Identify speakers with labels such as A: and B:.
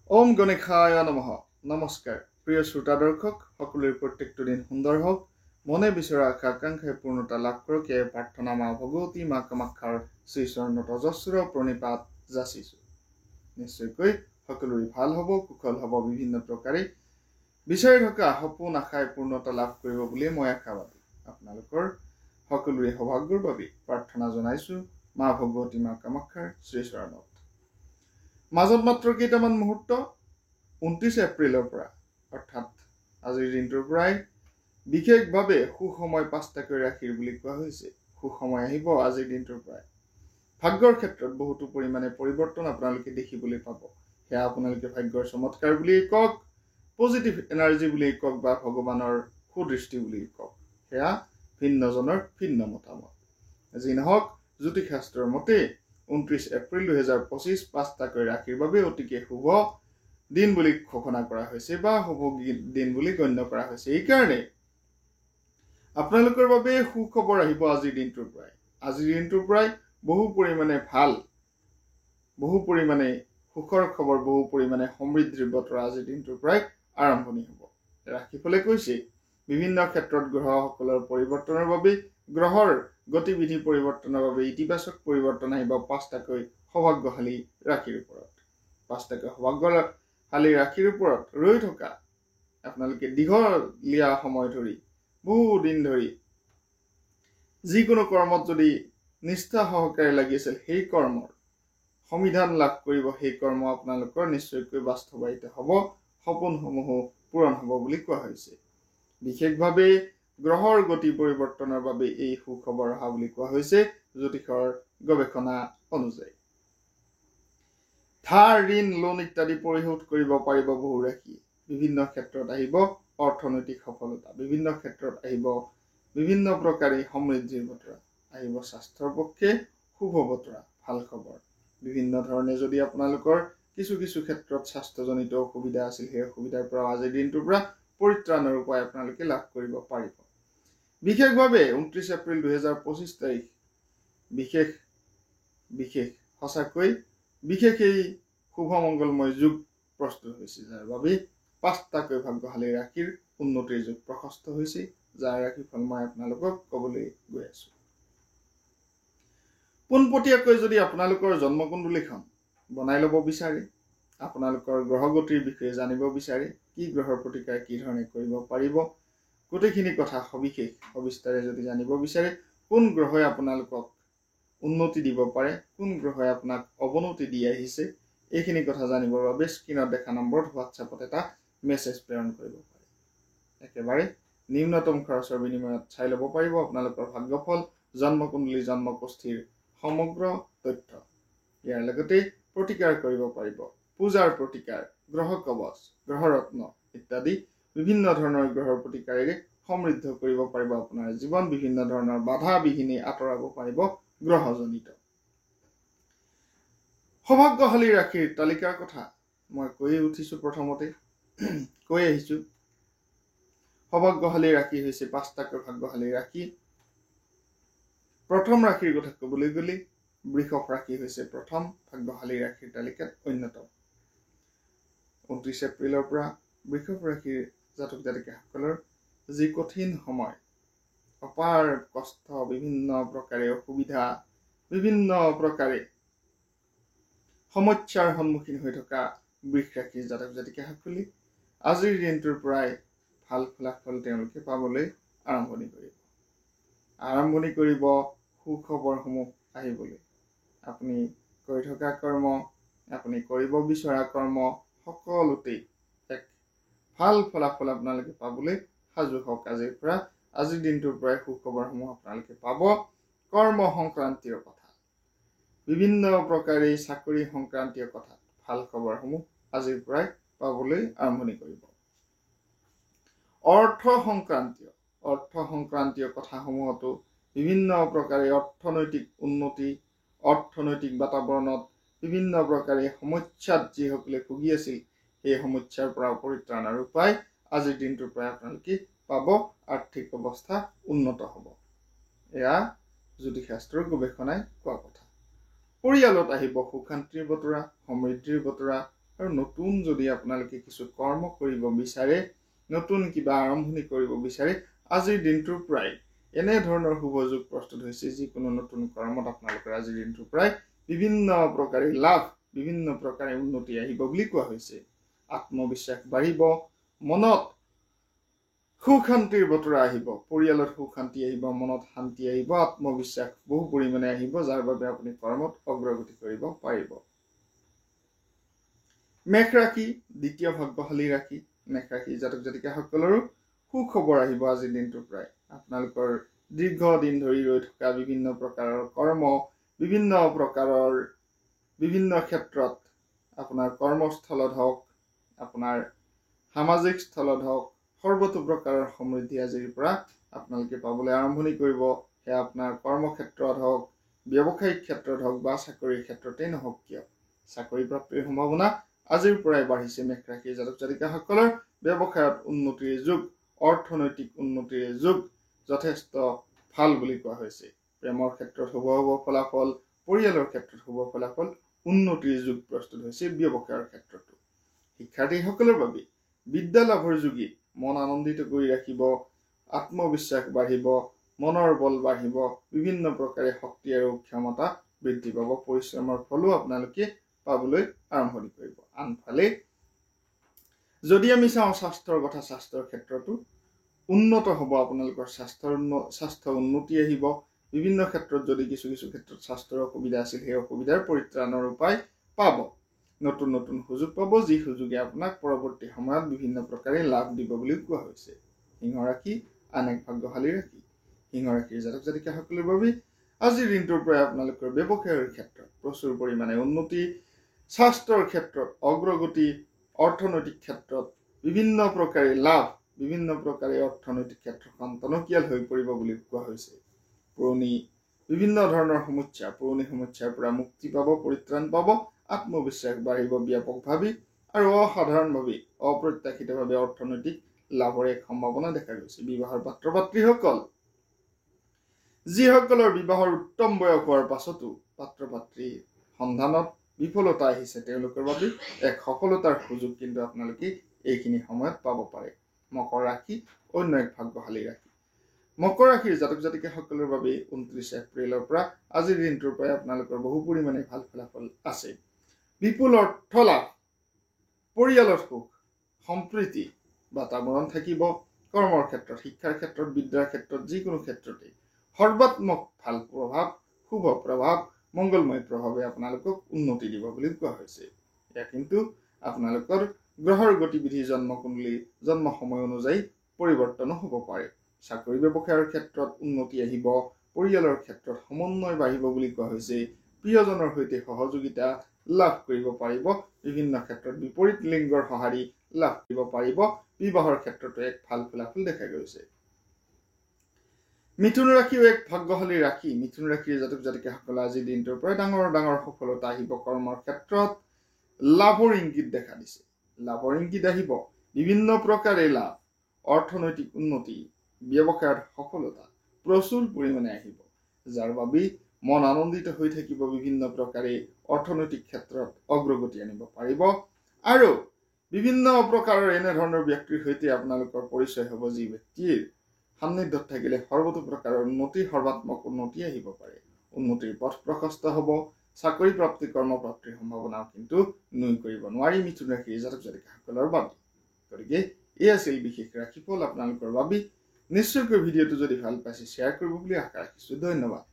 A: ওম গণেশায় নমঃ। নমস্কাৰ প্ৰিয় শ্ৰোতা দৰ্শক, সকলোৰে প্ৰত্যেকটো দিন সুন্দৰ হওক, মনে বিচৰা আশা আকাংক্ষাই পূৰ্ণতা লাভ কৰক, এয়ে প্ৰাৰ্থনা মা ভগৱতী মা কামাখ্যাৰ শ্ৰীচৰণত অজস্ৰ প্ৰণিপাত যাচিছো। নিশ্চয়কৈ সকলোৰে ভাল হ'ব, কুশল হ'ব, বিভিন্ন প্ৰকাৰে বিচাৰি থকা সপোন আশাই পূৰ্ণতা লাভ কৰিব বুলি মই আশাবাদী। আপোনালোকৰ সকলোৰে সৌভাগ্যৰ বাবে প্ৰাৰ্থনা জনাইছো মা ভগৱতী মা কামাখ্যাৰ শ্ৰীচৰণত। মাজত মাত্ৰ কেইটামান মুহূৰ্ত 29 এপ্ৰিলৰ পৰা অৰ্থাৎ আজিৰ দিনটোৰ পৰাই বিশেষভাৱে সুসময় 5টাকৈ ৰাখিৰ বুলি কোৱা হৈছে। সুসময় আহিব আজিৰ দিনটোৰ পৰাই। ভাগ্যৰ ক্ষেত্ৰত বহুতো পৰিমাণে পৰিৱৰ্তন আপোনালোকে দেখিবলৈ পাব। সেয়া আপোনালোকে ভাগ্যৰ চমৎকাৰ বুলিয়েই কওক, পজিটিভ এনাৰ্জি বুলিয়েই কওক বা ভগৱানৰ সুদৃষ্টি বুলিয়েই কওক, সেয়া ভিন্নজনৰ ভিন্ন মতামত। যি নহওক, জ্যোতিষশাস্ত্ৰৰ মতে 29 এপ্ৰিল 2025 5টাকৈ ৰাখিৰ বাবে অতিকে শুভ দিন বুলি ঘোষণা কৰা হৈছে বা শুভ দিন বুলি গণ্য কৰা হৈছে। এইকাৰণে আপোনালোকৰ বাবে সুখবৰ আহিব আজিৰ দিনটোৰ পৰাই। আজিৰ দিনটোৰ পৰাই বহু পৰিমাণে ভাল, বহু পৰিমাণে সুখৰ খবৰ, বহু পৰিমাণে সমৃদ্ধিৰ বতৰা আজিৰ দিনটোৰ পৰাই আৰম্ভণি হ'ব। ৰাশিফলে কৈছে বিভিন্ন ক্ষেত্ৰত গ্ৰহসকলৰ পৰিৱৰ্তনৰ বাবে, গ্ৰহৰ গতিবিধি পৰিৱৰ্তনৰ বাবে ইতিবাচক পৰিৱৰ্তন আহিব 5টাকৈ সৌভাগ্যশালী ৰাশিৰ ওপৰত। 5টাকৈ সৌভাগ্যশালী ৰাশিৰ ওপৰত ৰৈ থকা আপোনালোকে দীঘলীয়া সময় ধৰি, বহু দিন ধৰি যিকোনো কৰ্মত যদি নিষ্ঠা সহকাৰে লাগিছিল, সেই কৰ্মৰ সমিধান লাভ কৰিব। সেই কৰ্ম আপোনালোকৰ নিশ্চয়কৈ বাস্তৱায়িত হ'ব, সপোনসমূহো পূৰণ হ'ব বুলি কোৱা হৈছে। বিশেষভাৱে গ্ৰহৰ গতি পৰিৱৰ্তনৰ বাবে এই সুখবৰ অহা বুলি কোৱা হৈছে জ্যোতিষৰ গৱেষণা অনুযায়ী। ধাৰ, ঋণ, লোন ইত্যাদি পৰিশোধ কৰিব পাৰিব বহু ৰাশি। বিভিন্ন ক্ষেত্ৰত আহিব অৰ্থনৈতিক সফলতা, বিভিন্ন ক্ষেত্ৰত আহিব বিভিন্ন প্ৰকাৰে সমৃদ্ধিৰ বতৰা, আহিব স্বাস্থ্যৰ পক্ষে শুভ বতৰা, ভাল খবৰ। বিভিন্ন ধৰণে যদি আপোনালোকৰ কিছু কিছু ক্ষেত্ৰত স্বাস্থ্যজনিত অসুবিধা আছিল, সেই অসুবিধাৰ পৰা আজিৰ দিনটোৰ পৰা পৰিত্ৰাণৰ উপায় আপোনালোকে লাভ কৰিব পাৰিব। বিশেষভাৱে 29 এপ্ৰিল 2025 তাৰিখ বিশেষ সঁচাকৈ বিশেষ এই শুভ মংগলময় যুগ প্ৰস্তুত হৈছে, যাৰ বাবে 5টাকৈ ভাগ্যশালী ৰাশিৰ উন্নতিৰ যুগ প্ৰশস্ত হৈছে, যাৰ ৰাশিফল মই আপোনালোকক ক'বলৈ গৈ আছো। পোনপটীয়াকৈ যদি আপোনালোকৰ জন্মকুণ্ডলীখন বনাই ল'ব বিচাৰে, আপোনালোকৰ গ্ৰহগতিৰ বিষয়ে জানিব বিচাৰে, কি গ্ৰহৰ প্ৰতিকাৰ কি ধৰণে কৰিব পাৰিব, গোটেইখিনি কথা সবিশেষ সবিস্তাৰে যদি জানিব বিচাৰে, কোন গ্ৰহই আপোনালোকক উন্নতি দিব পাৰে, কোন গ্ৰহই আপোনাক অৱনতি দি আহিছে, এইখিনি কথা জানিবৰ বাবে স্ক্ৰীনত দেখা নম্বৰত হোৱাটছএপত এটা মেছেজ প্ৰেৰণ কৰিব পাৰে। একেবাৰে নিম্নতম খৰচৰ বিনিময়ত চাই ল'ব পাৰিব আপোনালোকৰ ভাগ্যফল, জন্মকুণ্ডলী, জন্মকুষ্ঠিৰ সমগ্ৰ তথ্য। ইয়াৰ লগতে প্ৰতিকাৰ কৰিব পাৰিব, পূজাৰ প্ৰতিকাৰ, গ্ৰহ কৱচ, গ্ৰহৰত্ন ইত্যাদি বিভিন্ন ধৰণৰ গ্ৰহৰ প্ৰতিকাৰেৰে সমৃদ্ধ কৰিব পাৰিব আপোনাৰ জীৱন। বিভিন্ন ধৰণৰ বাধা বিঘিনি আঁতৰাব পাৰিব গ্ৰহজনিত। সৌভাগ্যশালী ৰাশিৰ তালিকাৰ কথা মই কৈ উঠিছো, প্ৰথমতে কৈ আহিছো। সৌভাগ্যশালী ৰাশি হৈছে 5টাকৈ ভাগ্যশালী ৰাশি। প্ৰথম ৰাশিৰ কথা ক'বলৈ গ'লে বৃষভ ৰাশি হৈছে প্ৰথম ভাগ্যশালী ৰাশিৰ তালিকাত অন্যতম। 29 এপ্ৰিলৰ পৰা বৃষভ ৰাশিৰ জাতক জাতিকাসকলৰ যি কঠিন সময়, অপাৰ কষ্ট, বিভিন্ন প্ৰকাৰে অসুবিধা, বিভিন্ন প্ৰকাৰে সমস্যাৰ সন্মুখীন হৈ থকা বৃষ ৰাশিৰ জাতক জাতিকাসকলে আজিৰ দিনটোৰ পৰাই ভাল ফলাফল তেওঁলোকে পাবলৈ আৰম্ভণি কৰিব। সুখবৰসমূহ আহিবলৈ। আপুনি কৰি থকা কৰ্ম, আপুনি কৰিব বিচৰা কৰ্ম সকলোতেই এক ভাল ফলাফল আপোনালোকে পাবলৈ সাজু হওক। আজিৰ দিনটোৰ পৰাই সুখবৰসমূহ আপোনালোকে পাব। কৰ্ম সংক্ৰান্তীয় কথা, বিভিন্ন প্ৰকাৰে চাকৰি সংক্ৰান্তীয় কথাত ভাল খবৰসমূহ আজিৰ পৰাই পাবলৈ আৰম্ভণি কৰিব। অৰ্থ সংক্ৰান্তীয় কথাসমূহতো বিভিন্ন প্ৰকাৰে অৰ্থনৈতিক উন্নতি, অৰ্থনৈতিক বাতাবৰণত বিভিন্ন প্ৰকাৰে সমস্যাত যিসকলে ভুগি আছিল, সেই সমস্যাৰ পৰা পৰিত্ৰাণৰ উপায় আজিৰ দিনটোৰ পৰাই আপোনালোকে পাব। আৰ্থিক অৱস্থা উন্নত হ'ব। এয়া জ্যোতিষশাস্ত্ৰৰ গৱেষণাই কোৱা কথা। পৰিয়ালত আহিব সুখ শান্তিৰ বতৰা, সমৃদ্ধিৰ বতৰা, আৰু নতুন যদি আপোনালোকে কিছু কৰ্ম কৰিব বিচাৰে নতুন কিবা আৰম্ভণি কৰিব বিচাৰে আজিৰ দিনটোৰ পৰাই এনে ধৰণৰ শুভযোগ প্ৰস্তুত হৈছে যিকোনো নতুন কৰ্মত আপোনালোকৰ আজিৰ দিনটোৰ পৰাই বিভিন্ন প্ৰকাৰে লাভ বিভিন্ন প্ৰকাৰে উন্নতি আহিব বুলি কোৱা হৈছে আত্মবিশ্বাস বাঢ়িব মনত সুখ শান্তিৰ বতৰা আহিব পৰিয়ালত সুখ শান্তি আহিব মনত শান্তি আহিব আত্মবিশ্বাস বহু পৰিমাণে আহিব যাৰ বাবে আপুনি কৰ্মত অগ্ৰগতি কৰিব পাৰিব মেষ ৰাশি দ্বিতীয় ভাগ্যশালী ৰাশি মেষ ৰাশি জাতক জাতিকাসকলৰো সুখবৰ আহিব আজিৰ দিনটোৰ পৰাই আপোনালোকৰ দীৰ্ঘদিন ধৰি ৰৈ থকা বিভিন্ন প্ৰকাৰৰ কৰ্ম বিভিন্ন প্ৰকাৰৰ বিভিন্ন ক্ষেত্ৰত আপোনাৰ কৰ্মস্থলত হওক আপোনাৰ সামাজিক স্থলত হওক সৰ্বতো প্ৰকাৰৰ সমৃদ্ধি আজিৰ পৰা আপোনালোকে পাবলৈ আৰম্ভণি কৰিব সেয়া আপোনাৰ কৰ্মক্ষেত্ৰত হওক ব্যৱসায়িক ক্ষেত্ৰত হওক বা চাকৰিৰ ক্ষেত্ৰতেই নহওক কিয় চাকৰি প্ৰাপ্তিৰ সম্ভাৱনা আজিৰ পৰাই বাঢ়িছে মেষ ৰাশিৰ জাতক জাতিকাসকলৰ ব্যৱসায়ত উন্নতিৰ যুগ অৰ্থনৈতিক উন্নতিৰ যুগ যথেষ্ট ভাল বুলি কোৱা হৈছে প্ৰেমৰ ক্ষেত্ৰত শুভ ফলাফল পৰিয়ালৰ ক্ষেত্ৰত শুভ ফলাফল উন্নতিৰ যুগ প্ৰস্তুত হৈছে ব্যৱসায়ৰ ক্ষেত্ৰতো শিক্ষাৰ্থীসকলৰ বাবে বিদ্যা লাভৰ যোগী মন আনন্দিত কৰি ৰাখিব আত্মবিশ্বাস বাঢ়িব মনৰ বল বাঢ়িব বিভিন্ন প্ৰকাৰে শক্তি আৰু ক্ষমতা বৃদ্ধি পাব পৰিশ্ৰমৰ ফলো আপোনালোকে পাবলৈ আৰম্ভণি কৰিব আনফালে যদি আমি চাওঁ স্বাস্থ্যৰ কথা স্বাস্থ্যৰ ক্ষেত্ৰতো উন্নত হ'ব আপোনালোকৰ স্বাস্থ্য উন্নতি আহিব বিভিন্ন ক্ষেত্ৰত যদি কিছু ক্ষেত্ৰত স্বাস্থ্যৰ অসুবিধা আছিল সেই অসুবিধাৰ পৰিত্ৰাণৰ উপায় পাব নতুন নতুন সুযোগ পাব যি সুযোগে আপোনাক পৰৱৰ্তী সময়ত বিভিন্ন প্ৰকাৰে লাভ দিব বুলি কোৱা হৈছে সিংহ ৰাশি আন এক ভাগ্যশালী ৰাশি সিংহ ৰাশিৰ জাতক জাতিকাসকলৰ বাবে আজিৰ দিনটোৰ পৰাই আপোনালোকৰ ব্যৱসায়ৰ ক্ষেত্ৰত প্ৰচুৰ পৰিমাণে উন্নতি স্বাস্থ্যৰ ক্ষেত্ৰত অগ্ৰগতি অৰ্থনৈতিক ক্ষেত্ৰত বিভিন্ন প্ৰকাৰে লাভ বিভিন্ন প্ৰকাৰে অৰ্থনৈতিক ক্ষেত্ৰখন টনকিয়াল হৈ পৰিব বুলি কোৱা হৈছে পুৰণি বিভিন্ন ধৰণৰ পুৰণি সমস্যাৰ পৰা মুক্তি পাব পৰিত্ৰাণ পাব আত্মবিশ্বাস বাঢ়িব ব্যাপকভাৱে আৰু অসাধাৰণভাৱে অপ্ৰত্যাশিতভাৱে অৰ্থনৈতিক লাভৰ এক সম্ভাৱনা দেখা গৈছে বিবাহৰ পাত্ৰ পাত্ৰীসকল যিসকলৰ বিবাহৰ উত্তম বয়স হোৱাৰ পাছতো পাত্ৰ পাত্ৰী সন্ধানত বিফলতা আহিছে তেওঁলোকৰ বাবে এক সফলতাৰ সুযোগ কিন্তু আপোনালোকে এইখিনি সময়ত পাব পাৰে মকৰ ৰাশি অন্য এক ভাগ্যশালী ৰাশি মকৰ ৰাশিৰ জাতক জাতিকাসকলৰ বাবে 29 এপ্ৰিলৰ পৰা আজিৰ দিনটোৰ পৰাই আপোনালোকৰ বহু পৰিমাণে ভাল ফলাফল আছে বিপুল অৰ্থ লাভ পৰিয়ালৰ সুখ সম্প্ৰীতি বাতাবৰণ থাকিব কৰ্মৰ ক্ষেত্ৰত শিক্ষাৰ ক্ষেত্ৰত বিদ্যাৰ ক্ষেত্ৰত যিকোনো ক্ষেত্ৰতে সৰ্বাত্মক ভাল প্ৰভাৱ শুভ প্ৰভাৱ মংগলময় প্ৰভাৱে আপোনালোকক উন্নতি দিব বুলি কোৱা হৈছে এয়া কিন্তু আপোনালোকৰ গ্ৰহৰ গতিবিধি জন্মকুণ্ডলী জন্ম সময় অনুযায়ী পৰিৱৰ্তন হ'ব পাৰে চাকৰি ব্যৱসায়ৰ ক্ষেত্ৰত উন্নতি আহিব পৰিয়ালৰ ক্ষেত্ৰত সমন্বয় বাঢ়িব বুলি কোৱা হৈছে প্ৰিয়জনৰ সৈতে সহযোগিতা লাভ কৰিব পাৰিব বিভিন্ন ক্ষেত্ৰত বিপৰীত লিংগৰ সঁহাৰি লাভ কৰিব পাৰিব বিবাহৰ ক্ষেত্ৰতো এক ভাল ফলাফল দেখা গৈছে মিথুন ৰাশিও এক ভাগ্যশালী ৰাশি মিথুন ৰাশিৰ জাতক জাতিকাসকলে আজিৰ দিনটোৰ পৰা ডাঙৰ ডাঙৰ সফলতা আহিব কৰ্মৰ ক্ষেত্ৰত লাভৰ ইংগিত দেখা দিছে লাভৰ ইংগিত আহিব বিভিন্ন প্ৰকাৰে লাভ অৰ্থনৈতিক উন্নতি ব্যৱসায়ত সফলতা প্ৰচুৰ পৰিমাণে আহিব যাৰ বাবে মন আনন্দিত হৈ থাকিব বিভিন্ন প্ৰকাৰে অৰ্থনৈতিক ক্ষেত্ৰত অগ্ৰগতি আনিব পাৰিব আৰু বিভিন্ন প্ৰকাৰৰ এনে ধৰণৰ ব্যক্তিৰ সৈতে আপোনালোকৰ পৰিচয় হ'ব যি ব্যক্তিৰ সান্নিধ্যত থাকিলে সৰ্বতো প্ৰকাৰৰ উন্নতি সৰ্বাত্মক উন্নতি আহিব পাৰে উন্নতিৰ পথ প্ৰশস্ত হ'ব চাকৰি প্ৰাপ্তি কৰ্ম প্ৰাপ্তিৰ সম্ভাৱনাও কিন্তু নুই কৰিব নোৱাৰি মিথুন ৰাশিৰ জাতক জাতিকাসকলৰ বাবে গতিকে এই আছিল বিশেষ ৰাশিফল আপোনালোকৰ বাবে নিশ্চয়কৈ ভিডিঅ'টো যদি ভাল পাইছে শ্বেয়াৰ কৰিব বুলি আশা ৰাখিছোঁ ধন্যবাদ